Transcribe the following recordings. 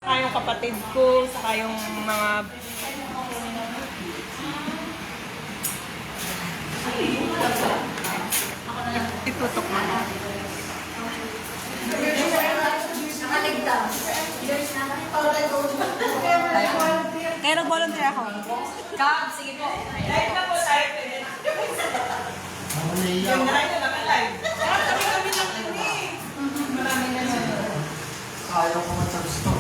Saka yung kapatid ko, saka yung mga... Itutok mo na. Nakaligtas. Kaya nag-volunteer ako. Kab, sige po. Live na po tayo. Yung live na naman live. Kami lang ini. Marami na naman. Ayaw ko matsagusto.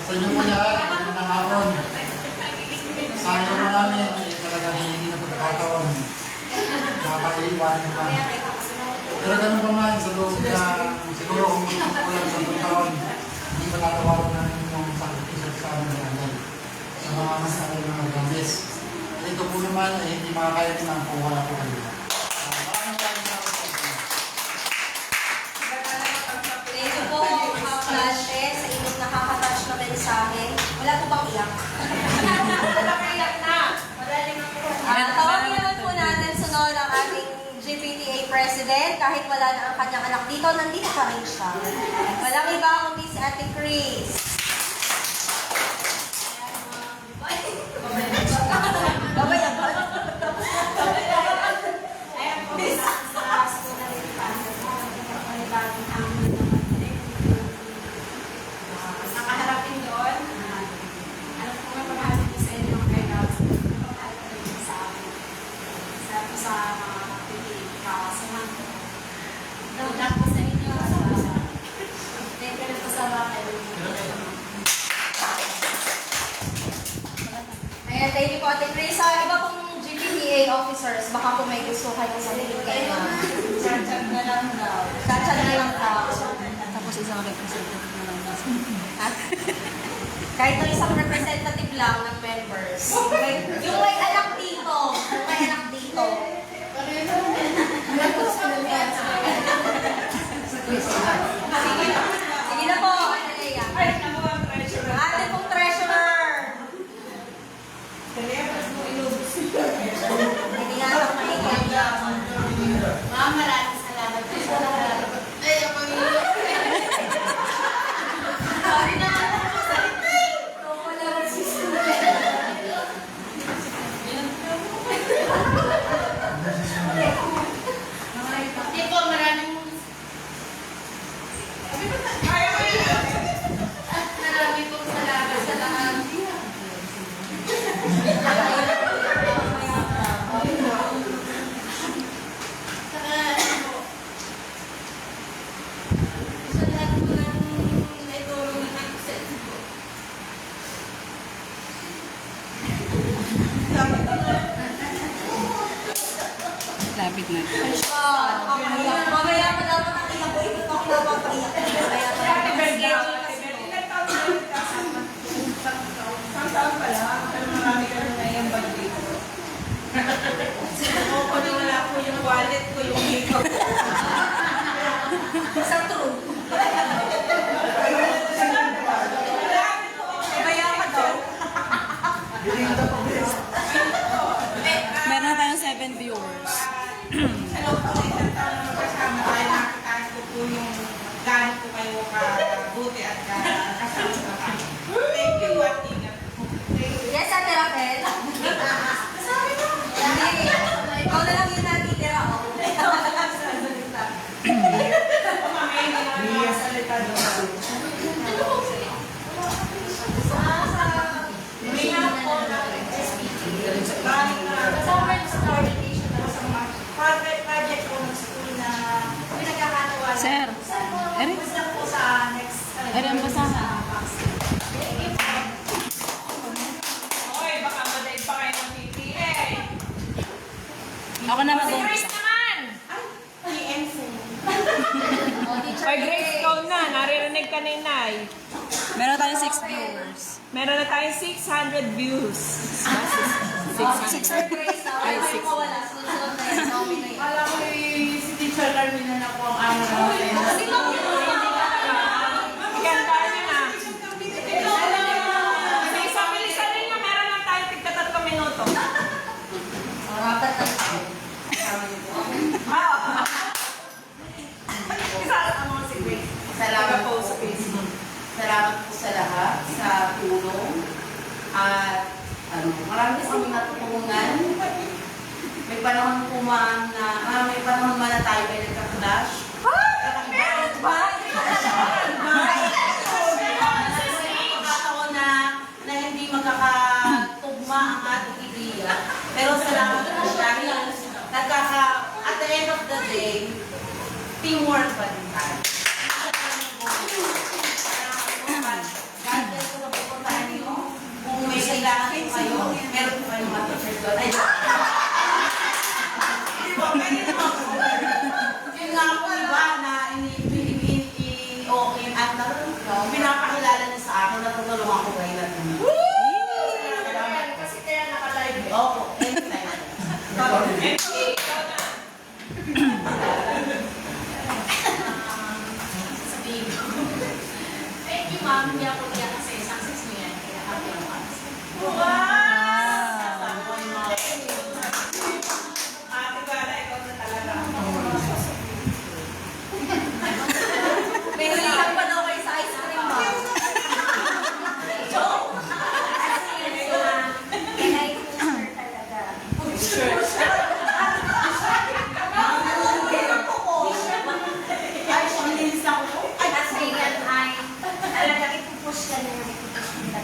Sa inyo po lahat, magandang hapon. Ayaw mo namin, talagang hindi na pagkakataon. Nakakaiwan naman. Pero ganun pa man, sa loob na siguro kung magkukulang sa taon, hindi patatawaran namin yung sakripisyo sa amin ng anay. Sa mga mas natin mga gambes. Ito po naman, hindi makakaya naman kung wala po kayo. Thank you po, Flashe, sa inyong nakakatouch na mensahe. Wala po bang iyak? Wala pa iyak na. Tawagin naman po natin sunod ang ating GPTA President. Kahit wala na ang kanyang anak dito, nandito pa rin siya. Walang iba kundi si Ate Chris. Babay agad. Nakaharapin doon, ano po nga paghahanap ko sa inyo mga kailangan sa mga kakasamahan ko. Dapat po sa inyo, thank you po sa bakit. Ayan, thank you po, Ate Chris. Sa iba pong GPTA officers, baka po may gusto kayong sabihin kayo. Chat na lang daw. Kachan na lang daw. Tapos isang representative na lang. Kahit na isang representative lang ng members. Yung may anak dito. Yung may anak dito. Sige na po, Ate Lea. Ay, naku ang treasurer. Ate pong treasurer. Telepas mo inubos. Hindi nga lang maiiyak. Ma'am, maraming salamat po sa lahat. Ay, ako yung... Sorry naman ako sa Ito pala ang sister. Hindi po, maraming... Marami pong salamat sa lahat. Saka, ano, sa lahat po ng naitulong ng access po. Lapit na. Mamaya pa dapat ang iyak ko. Ito ako napapaiyak. Kaya Happy birthday. schedule kasi po. Ilang taon na yun? Isang taon pa lang. Pero marami ka na yung birthday ko. Ako na wala po yung wallet ko, yung makeup. Sa true. Kaya ka daw. Meron na tayong 7 viewers. Hello po, isang taon na magkasama tayo. Nakakataan ko po yung gaano po kayo kabuti at kasama sa kami. Thank you at ingat po. Yes, Ate Raquel. Sabi mo. Hindi. Ikaw na lang yung natitira ako. Ikaw na lang sa salita. Mamaya hindi na nakasalita doon. May nga po na SPT. Maraming Kasama yung sa orientation na sa mga project po ng school na pinagkakatawa. Sir, Eric? Basta po sa next. Eric, ang basahan. Sa vaccine. Hoy, baka madaig pa kayo ng PTA. Ako na mag-umpisa. naman! PMC. Hoy, Grace, ikaw na. Naririnig ka ni Nay. Meron tayong 6 viewers. Meron na tayong 600 views. 600 Grace na. Ay, six. Wala. Sunod na yun. Naomi na yun. Alam ko si Teacher Carmina na po ang ano natin. Sino po yun? Maganda niya na. Bilisan rin niya. Meron lang tayo tigka 3 minuto. Rapat na. Isa ang mga si Grace. Salamat po sa Facebook. Salamat po sa lahat, sa tulong. At marami kasing natutunan. May panahon po man na tayo ay nagka-clash. Meron ba? Pagkakataon na hindi magkakatugma ang ating ideya. Pero salamat po dahil at the end of the day, teamwork pa din tayo. God bless ko sa pupuntahan niyo. Kung may kailangan po kayo, meron po kayong matapos doon. Ay, pwede naman po. Yung nga po iba na pinapakilala niya sa akin, natutulungan ko kayo natin. Kasi kaya naka-live. Opo, anytime. Sabihin ko. Thank you, ma'am. Hindi ako iyak kasi success niyo yan. Kaya happy ako kasi. Ate Gala, ikaw na talaga. May hulihan pa daw kayo sa ice cream, ma'am. Joke! Kaya i-push talaga. Ay, malinis ako. Kasi yan ay talaga ipupush ka na yung ipupush kita.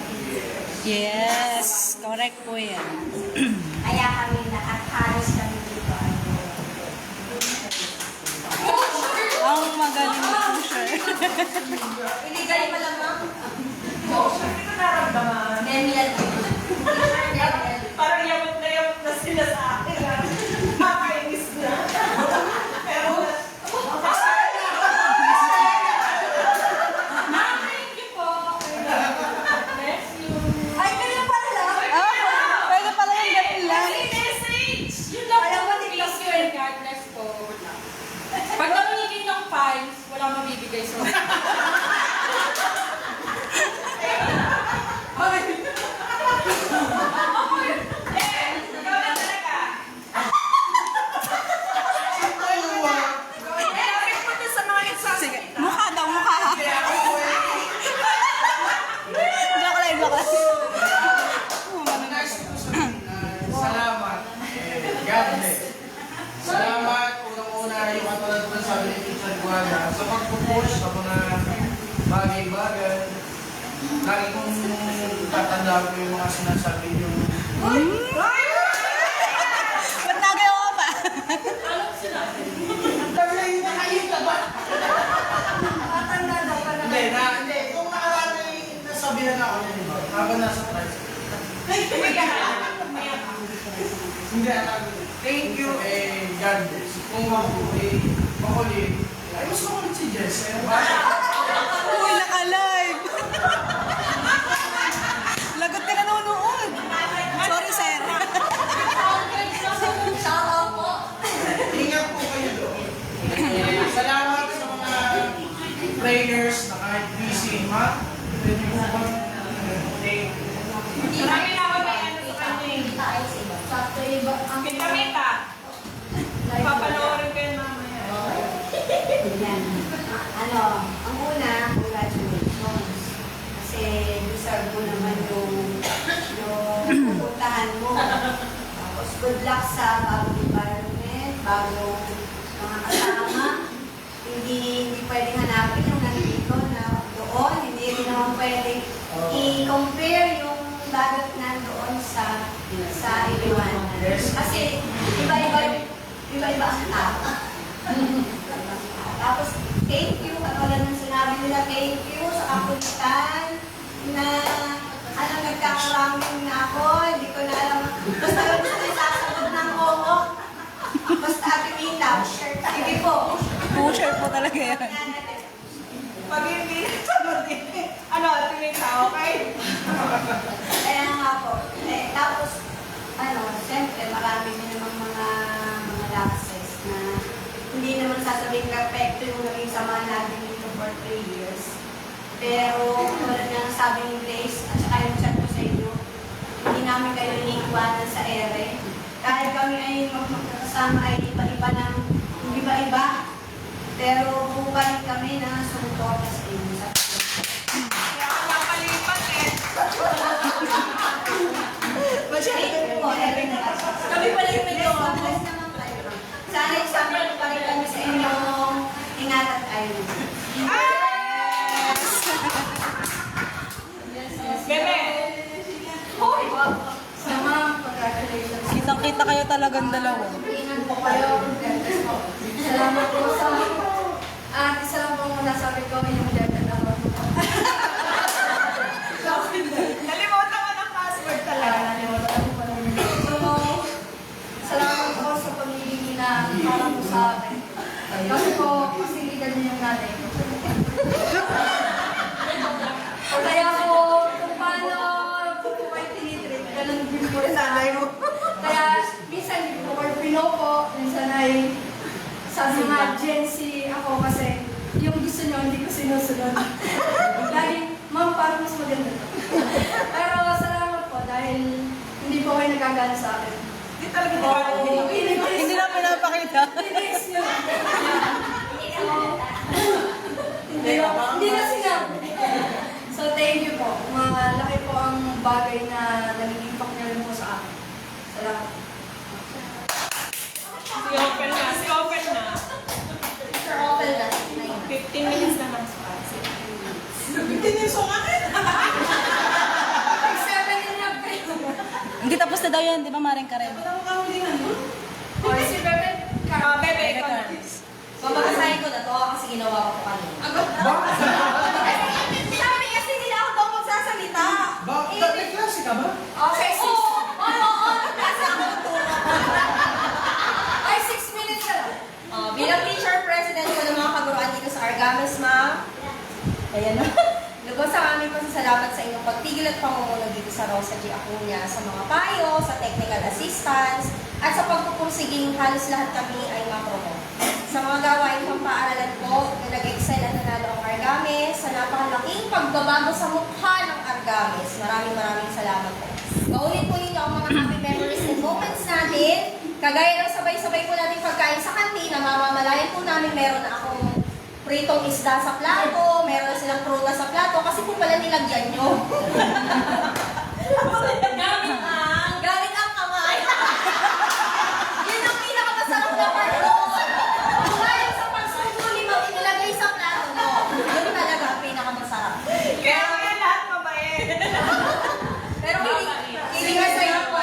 Yes, correct po yan. Kaya kami lahat halos kami dito. Ang magaling na pusher. Illegal pa lang, ma'am. Hindi ko naramdaman. Demian. Parang yamot na sila sa akin. Makainis na. Pero, Thank you po. Bless you. Ay, kaya pala lang. Ah, pwede pala yung ganun lang. Message! Yun lang po. Thank you and God bless po. Pag namimigay ng fines, wala mabibigay sa Sige, mukha daw, mukha. Joke lang, joke lang. Salamat. God bless. Salamat unang-una yung katulad ko sabi ni Teacher Guada sa pagpupush sa mga bagay-bagay. Lagi kong tatandaan ko yung mga sinasabi yung Ba't nagawa pa? Matanda daw ka na. Hindi. Kung nakaraan ay nasabihan ako niya, di ba? Habang nasa price. Hindi, thank you and God bless. Kung makulit, ay mas makulit si Jess. Uy, naka-live. Lagot ka nanonood. Sorry, sir. Shout out po. Ingat po kayo doon. Salamat sa mga players na kahit busy, ha? Pwede po ba? Thank you. marami na ako may ano sa kanya eh. Sakto iba. Ang Kita Mita, papanoorin ko yun mamaya. Yan. Ang una, congratulations. Kasi deserve mo naman yung pupuntahan mo. Tapos good luck sa bagong environment, bagong mga kasama. Hindi pwedeng hanapin yung nandito na doon. Hindi rin naman pwedeng i-compare yung dagat na doon sa iliwanan. Kasi iba-iba ang tao. Tapos, thank you. Katulad ng sinabi nila, thank you sa kapulitan na nagkakaraming na ako. Hindi ko na alam. Basta lang gusto yung sasagot ng oo. Basta Ate Mita. Sige po. Pusher po talaga yan. Pag hindi ano, Mita, okay? Kaya nga po. Tapos, siyempre, marami din namang mga lapses na hindi naman sasabihin perfecto yung naging sama natin dito for 3 years. Pero, tulad nga ng sabi ni Grace, at saka yung chat ko sa inyo, hindi namin kayo iniiwanan sa ere. Kahit kami ay magkakasama ay iba-iba ng iba-iba. Pero bumalik kami na sumuporta sa inyo. Kaya ka napalipat eh. Thank you po, everyone. Kami pala yung medyo sana example pa rin kami sa inyong ingat at ayun. Bebe! Hoy, wow. Sama, congratulations. Kitang-kita kayo talagang dalawa. Ingat po kayo. Salamat po sa... At isa lang po muna sabi ko, yung jacket ako. Nalimutan ko ng password talaga. So, salamat po sa pamilya na para po sa akin. Kasi po, kasiligan niyo yung nanay ko. Kaya po, kung paano po kayo tinitreat, ganun din po sa nanay mo. Kaya, minsan hindi po kayo pinopo, minsan ay sa mga Gen Z ako kasi yung gusto nyo, hindi ko sinusunod. Lagi, ma'am, parang mas maganda to. Pero salamat po dahil hindi po kayo nagagana sa akin. Hindi talaga nagagawa. Hindi na pinapakita. Hindi na sinabi. So, thank you po. Malaki po ang bagay na naging impact niyo rin po sa akin. Salamat. Si-open na. Si-open na. Sir, open na. 15 minutes na lang sa kasi. 15 minutes ang akin? 7 na kayo. Hindi tapos na daw yan, di ba Maring Karen? Wala mo kamulingan mo. O, si Bebe. Bebe, ikaw na. Babasahin ko na to kasi ginawa ko po kanina. Sabi kasi nila ako daw magsasalita. Bakit klase ka ba? Okay, 6. Oo, nasa ako tulog. Ay, 6 minutes na lang. Bilang teacher president ko ng mga kaguruan dito sa Argamas, ma'am. Ayan na. Lugos ang aming pasasalamat sa inyong pagpigil at pamumuno dito sa Rosa G. Acuña sa mga payo, sa technical assistance, at sa pagpupursiging halos lahat kami ay ma-promote. Sa mga gawain pang paaralan po, na nag-excel at nanalo ang Argames, sa napakalaking pagbabago sa mukha ng Argames. Maraming salamat po. Gaunin po ninyo ang mga happy memories and moments natin. Kagaya ng sabay-sabay po natin pagkain sa kantina, mamamalayan po namin meron na akong pritong isda sa plato, meron silang prutas sa plato, kasi po pala nilagyan nyo. Gamit ang kamay. Yun ang pinakamasarap na part doon. Kaya sa pagsuguli mo, inilagay sa plato mo. Yun talaga ang pinakamasarap. Kaya nga lahat mabait. Pero kidding aside po,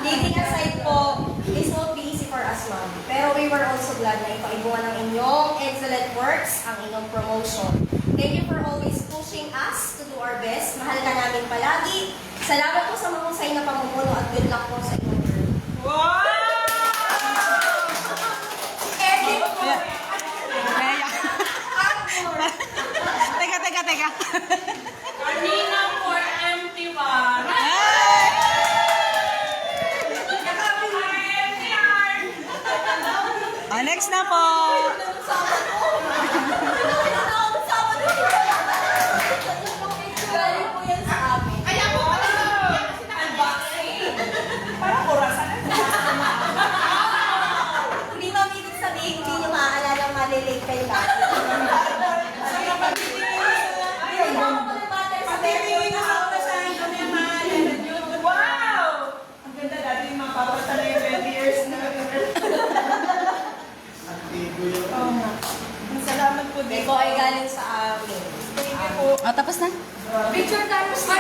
kidding aside po, this won't be easy for us, ma'am. Pero we were also glad na ipaibuan ng inyong excellent works ang inyong promotion. Thank you for always pushing us to do our best. Mahal ka namin palagi. Salamat po sa mahusay na pamumuno at good luck po sa inyong work. Wow! Edit po. Teka. Kanina for empty one. Next na po. Galing po yan sa amin. Kaya po pala unboxing. Parang orasan na. Hindi ma'am, ibig sabihin, hindi nyo maaalala malilate kayo lagi. Kaya Hindi ako mag-matter sa patingin na ako na saan kami ang maalala nyo. Wow! Ang ganda dati yung mga papata na yung 20 years na. Oo nga. Salamat po din. Ito ay galing sa amin. Thank you po. Tapos na? Picture tayo sa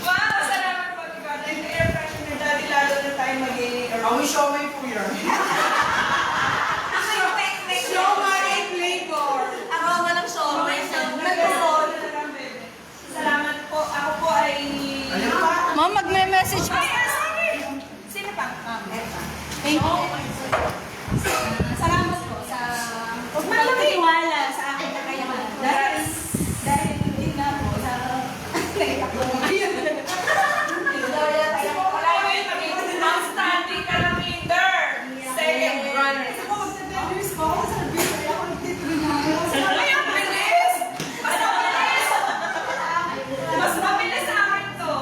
Wow! Salamat po. Ikaw na yung air freshener dati lalo na tayo magiging Awi siomay po yan. Siomay and flavor. aroma ng showman. Salamat po. Ako po ay... Ayun pa. Ma'am, magme-message pa. Sino pa? Thank you. Salamat po sa pagpapatiwala sa akin na kaya dahil hindi na po sa naitakbo mo ngayon. Wala yun, magiging outstanding ka ng leader. Second runner. Ako magsa-debut ko. Ako sa debut ko. Ako nagtituloy na ako. Ay, ang bilis! Mas mabilis! Mas mabilis sa akin to.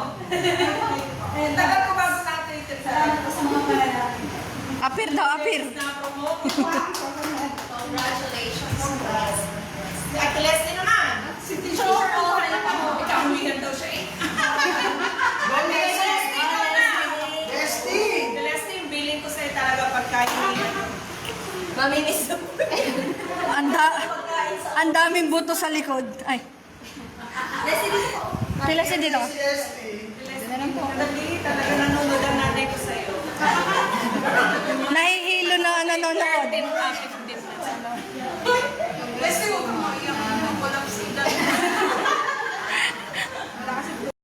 Tagal ko ba Apir daw, apir. Na-promote. Congratulations. Si Ate Leslie naman. Si Teacher Choco. Ikaw, humihan daw siya eh. Leslie, ikaw na. Bestie! Leslie, yung billing ko sa'yo talaga pagkain. Maminis na Ang daming buto sa likod. Ay, Leslie, dito po. tila si dito. Si Leslie. Leslie, talaga nanonood ang nanay ko sa'yo.